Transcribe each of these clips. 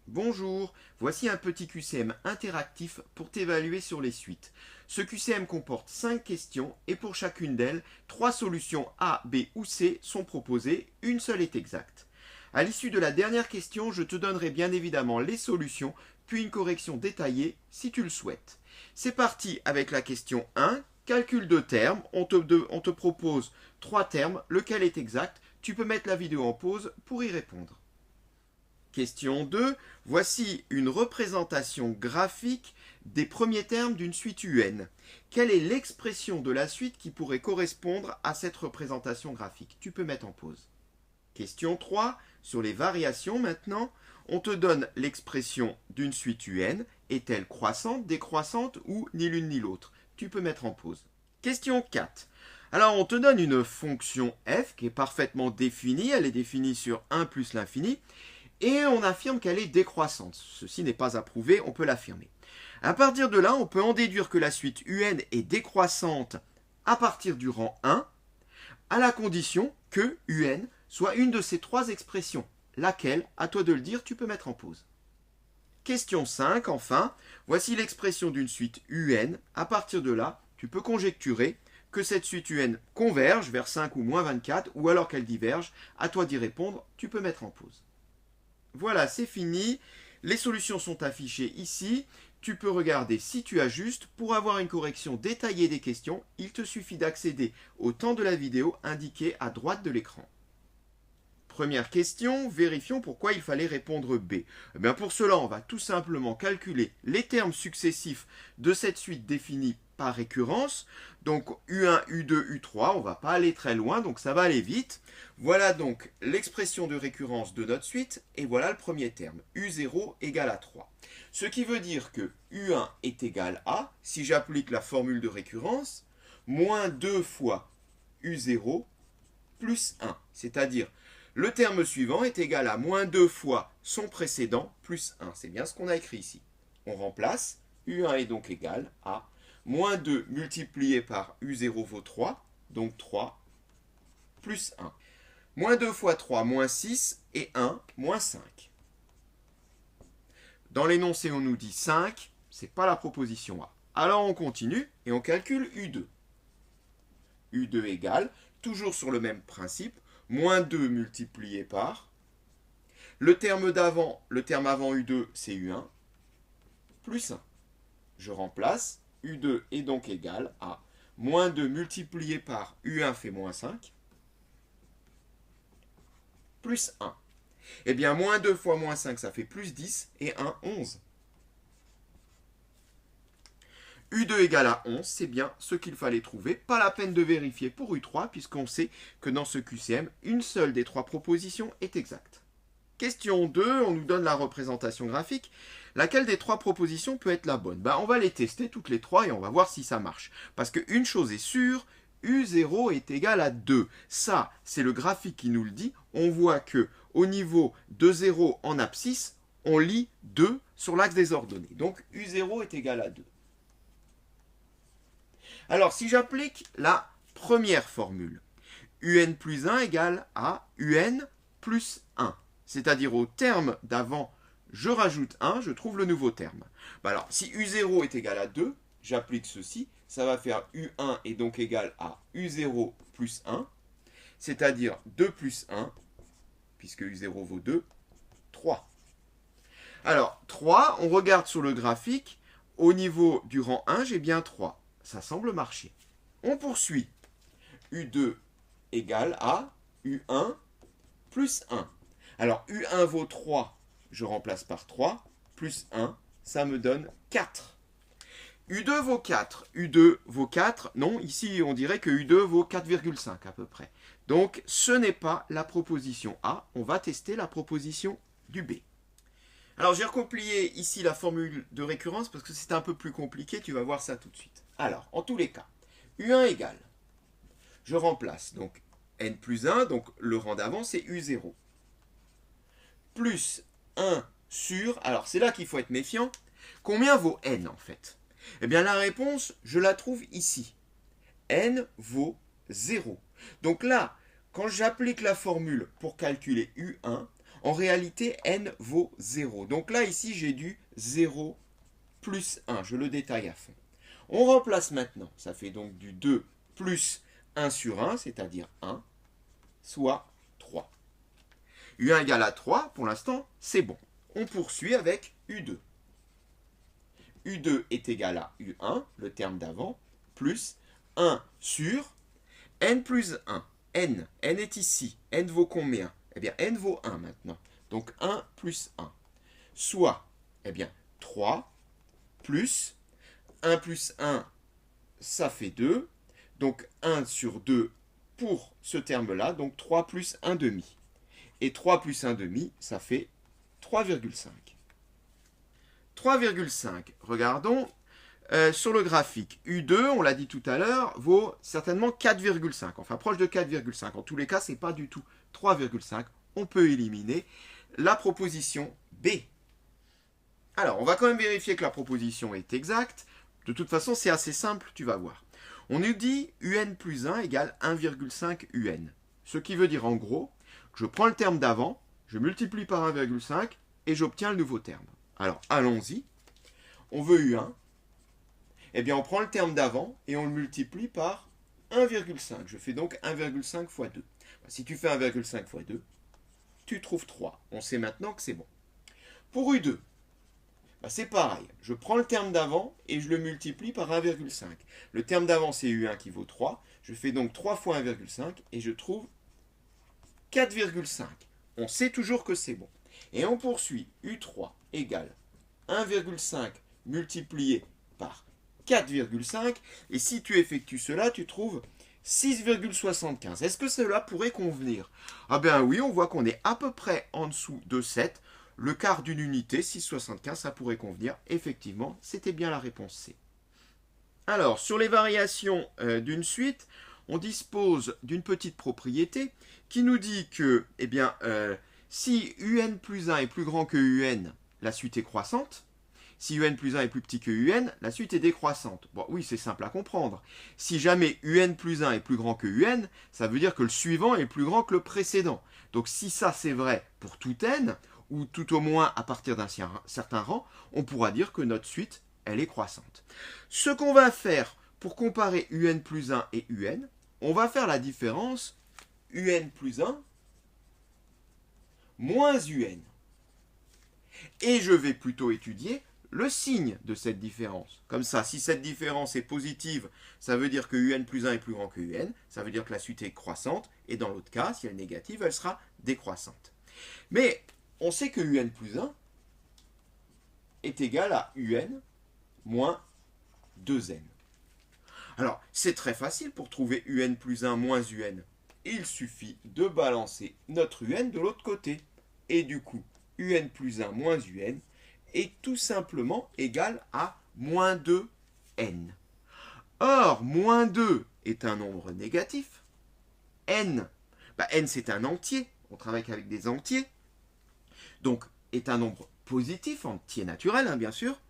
Bonjour, voici un petit QCM interactif pour t'évaluer sur les suites. Ce QCM comporte 5 questions et pour chacune d'elles, 3 solutions A, B ou C sont proposées, une seule est exacte. À l'issue de la dernière question, je te donnerai bien évidemment les solutions, puis une correction détaillée si tu le souhaites. C'est parti avec la question 1, calcul de termes, on te propose 3 termes, lequel est exact, tu peux mettre la vidéo en pause pour y répondre. Question 2, voici une représentation graphique des premiers termes d'une suite UN. Quelle est l'expression de la suite qui pourrait correspondre à cette représentation graphique? Tu peux mettre en pause. Question 3, sur les variations maintenant, on te donne l'expression d'une suite UN. Est-elle croissante, décroissante ou ni l'une ni l'autre? Tu peux mettre en pause. Question 4. Alors on te donne une fonction f qui est parfaitement définie, elle est définie sur 1 plus l'infini, et on affirme qu'elle est décroissante. Ceci n'est pas approuvé, on peut l'affirmer. À partir de là, on peut en déduire que la suite UN est décroissante à partir du rang 1, à la condition que UN soit une de ces 3 expressions. Laquelle, à toi de le dire, tu peux mettre en pause. Question 5, enfin, voici l'expression d'une suite UN. À partir de là, tu peux conjecturer que cette suite UN converge vers 5 ou moins 24, ou alors qu'elle diverge. À toi d'y répondre, tu peux mettre en pause. Voilà, c'est fini. Les solutions sont affichées ici. Tu peux regarder si tu ajustes. Pour avoir une correction détaillée des questions, il te suffit d'accéder au temps de la vidéo indiqué à droite de l'écran. Première question, vérifions pourquoi il fallait répondre B. Eh bien pour cela, on va tout simplement calculer les termes successifs de cette suite définie par récurrence. Donc U1, U2, U3, on ne va pas aller très loin, donc ça va aller vite. Voilà donc l'expression de récurrence de notre suite, et voilà le premier terme, U0 égale à 3. Ce qui veut dire que U1 est égal à, si j'applique la formule de récurrence, moins 2 fois U0 plus 1, c'est-à-dire le terme suivant est égal à moins 2 fois son précédent plus 1. C'est bien ce qu'on a écrit ici. On remplace. U1 est donc égal à moins 2 multiplié par U0 vaut 3, donc 3 plus 1. Moins 2 fois 3, moins 6, et 1, moins 5. Dans l'énoncé, on nous dit 5, ce n'est pas la proposition A. Alors on continue et on calcule U2. U2 égale, toujours sur le même principe, moins 2 multiplié par, le terme avant U2, c'est U1, plus 1. Je remplace, U2 est donc égal à moins 2 multiplié par U1 fait moins 5, plus 1. Eh bien, moins 2 fois moins 5, ça fait plus 10, et 1, 11. U2 égale à 11, c'est bien ce qu'il fallait trouver. Pas la peine de vérifier pour U3, puisqu'on sait que dans ce QCM, une seule des 3 propositions est exacte. Question 2, on nous donne la représentation graphique. Laquelle des 3 propositions peut être la bonne? On va les tester toutes les 3 et on va voir si ça marche. Parce qu'une chose est sûre, U0 est égal à 2. Ça, c'est le graphique qui nous le dit. On voit que au niveau de 0 en abscisse, on lit 2 sur l'axe des ordonnées. Donc U0 est égal à 2. Alors, si j'applique la première formule, UN plus 1 égale à UN plus 1. C'est-à-dire au terme d'avant, je rajoute 1, je trouve le nouveau terme. Alors, si U0 est égal à 2, j'applique ceci, ça va faire U1 est donc égal à U0 plus 1, c'est-à-dire 2 plus 1, puisque U0 vaut 2, 3. Alors, 3, on regarde sur le graphique, au niveau du rang 1, j'ai bien 3. Ça semble marcher. On poursuit. U2 égale à U1 plus 1. Alors, U1 vaut 3, je remplace par 3, plus 1, ça me donne 4. U2 vaut 4. U2 vaut 4. Non, ici, on dirait que U2 vaut 4,5 à peu près. Donc, ce n'est pas la proposition A. On va tester la proposition du B. Alors, j'ai recopié ici la formule de récurrence parce que c'est un peu plus compliqué. Tu vas voir ça tout de suite. Alors, en tous les cas, U1 égale. Je remplace donc N plus 1, donc le rang d'avant, c'est U0. Plus 1 sur, alors c'est là qu'il faut être méfiant, combien vaut N en fait? Eh bien la réponse, je la trouve ici. N vaut 0. Donc là, quand j'applique la formule pour calculer U1, en réalité, n vaut 0. Donc là, ici, j'ai du 0 plus 1. Je le détaille à fond. On remplace maintenant. Ça fait donc du 2 plus 1 sur 1, c'est-à-dire 1, soit 3. U1 égale à 3, pour l'instant, c'est bon. On poursuit avec U2. U2 est égal à U1, le terme d'avant, plus 1 sur n plus 1. N est ici. N vaut combien? Eh bien, n vaut 1 maintenant. Donc 1 plus 1. Soit, eh bien, 3 plus 1 plus 1, ça fait 2. Donc 1 sur 2 pour ce terme-là. Donc 3 plus 1 demi. Et 3 plus 1 demi, ça fait 3,5. 3,5. Regardons sur le graphique. U2, on l'a dit tout à l'heure, vaut certainement 4,5. Enfin, proche de 4,5. En tous les cas, ce n'est pas du tout 3,5. On peut éliminer la proposition B. Alors, on va quand même vérifier que la proposition est exacte. De toute façon, c'est assez simple, tu vas voir. On nous dit UN plus 1 égale 1,5 UN. Ce qui veut dire en gros, que je prends le terme d'avant, je multiplie par 1,5 et j'obtiens le nouveau terme. Alors, allons-y. On veut U1. Eh bien, on prend le terme d'avant et on le multiplie par 1,5. Je fais donc 1,5 fois 2. Si tu fais 1,5 fois 2, tu trouves 3. On sait maintenant que c'est bon. Pour U2, c'est pareil. Je prends le terme d'avant et je le multiplie par 1,5. Le terme d'avant, c'est U1 qui vaut 3. Je fais donc 3 fois 1,5 et je trouve 4,5. On sait toujours que c'est bon. Et on poursuit. U3 égale 1,5 multiplié par 4,5. Et si tu effectues cela, tu trouves 6,75. Est-ce que cela pourrait convenir? Ah ben oui, on voit qu'on est à peu près en dessous de 7. Le quart d'une unité, 6,75, ça pourrait convenir. Effectivement, c'était bien la réponse C. Alors, sur les variations d'une suite, on dispose d'une petite propriété qui nous dit que, eh bien, si UN plus 1 est plus grand que UN, la suite est croissante. Si UN plus 1 est plus petit que UN, la suite est décroissante. Bon, oui, c'est simple à comprendre. Si jamais UN plus 1 est plus grand que UN, ça veut dire que le suivant est plus grand que le précédent. Donc si ça c'est vrai pour tout n, ou tout au moins à partir d'un certain rang, on pourra dire que notre suite, elle est croissante. Ce qu'on va faire pour comparer UN plus 1 et UN, on va faire la différence UN plus 1 moins UN. Et je vais plutôt étudier le signe de cette différence. Comme ça, si cette différence est positive, ça veut dire que UN plus 1 est plus grand que UN, ça veut dire que la suite est croissante, et dans l'autre cas, si elle est négative, elle sera décroissante. Mais on sait que UN plus 1 est égal à UN moins 2N. Alors, c'est très facile pour trouver UN plus 1 moins UN. Il suffit de balancer notre UN de l'autre côté. Et du coup, UN plus 1 moins UN est tout simplement égal à moins 2n. Or, moins 2 est un nombre négatif. N, n c'est un entier. On travaille avec des entiers. Donc, est un nombre positif, entier naturel, bien sûr.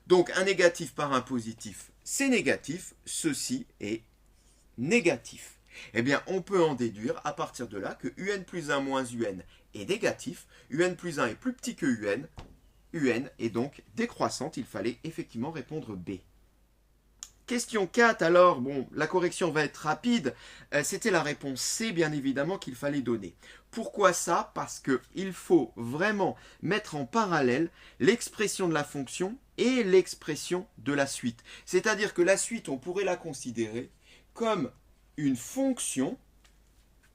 Donc, un négatif par un positif, c'est négatif. Ceci est négatif. Eh bien, on peut en déduire à partir de là que UN plus 1 moins UN est négatif. UN plus 1 est plus petit que UN. UN est donc décroissante. Il fallait effectivement répondre B. Question 4, alors, bon, la correction va être rapide. C'était la réponse C, bien évidemment, qu'il fallait donner. Pourquoi ça? Parce qu'il faut vraiment mettre en parallèle l'expression de la fonction et l'expression de la suite. C'est-à-dire que la suite, on pourrait la considérer comme une fonction,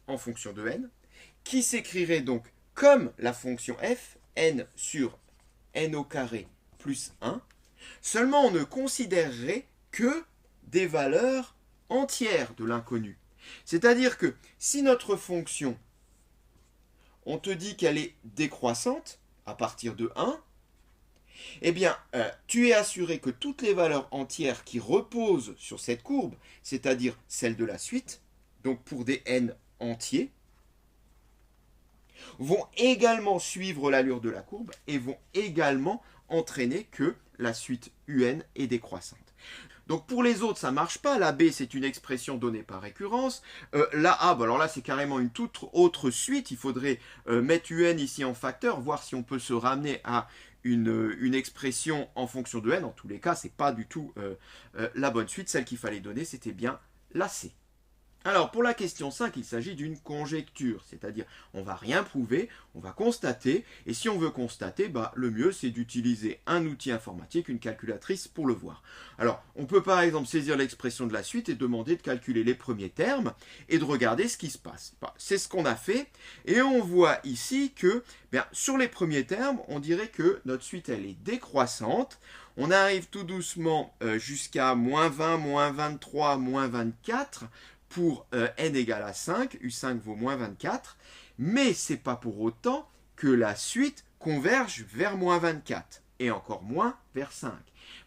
en fonction de n, qui s'écrirait donc comme la fonction f, n sur n au carré plus 1. Seulement, on ne considérerait que des valeurs entières de l'inconnu. C'est-à-dire que si notre fonction, on te dit qu'elle est décroissante à partir de 1, eh bien, tu es assuré que toutes les valeurs entières qui reposent sur cette courbe, c'est-à-dire celle de la suite, donc pour des n entiers, vont également suivre l'allure de la courbe et vont également entraîner que la suite UN est décroissante. Donc pour les autres, ça ne marche pas. La B, c'est une expression donnée par récurrence. La A, alors là, c'est carrément une toute autre suite. Il faudrait mettre UN ici en facteur, voir si on peut se ramener à une expression en fonction de N. En tous les cas, ce n'est pas du tout la bonne suite. Celle qu'il fallait donner, c'était bien la C. Alors, pour la question 5, il s'agit d'une conjecture, c'est-à-dire on ne va rien prouver, on va constater, et si on veut constater, le mieux c'est d'utiliser un outil informatique, une calculatrice, pour le voir. Alors, on peut par exemple saisir l'expression de la suite et demander de calculer les premiers termes et de regarder ce qui se passe. C'est ce qu'on a fait, et on voit ici que sur les premiers termes, on dirait que notre suite elle est décroissante. On arrive tout doucement jusqu'à moins 20, moins 23, moins 24, pour n égale à 5, U5 vaut moins 24, mais ce n'est pas pour autant que la suite converge vers moins 24, et encore moins vers 5.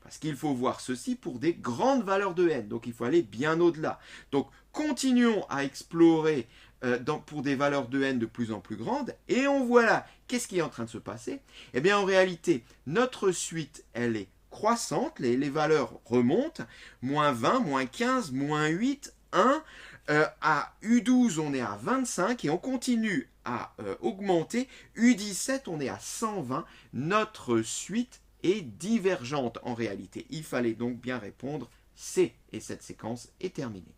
Parce qu'il faut voir ceci pour des grandes valeurs de n, donc il faut aller bien au-delà. Donc continuons à explorer pour des valeurs de n de plus en plus grandes, et on voit là, qu'est-ce qui est en train de se passer? Eh bien en réalité, notre suite, elle est croissante, les valeurs remontent, moins 20, moins 15, moins 8, 1, à U12 on est à 25 et on continue à augmenter, U17 on est à 120, notre suite est divergente en réalité. Il fallait donc bien répondre C et cette séquence est terminée.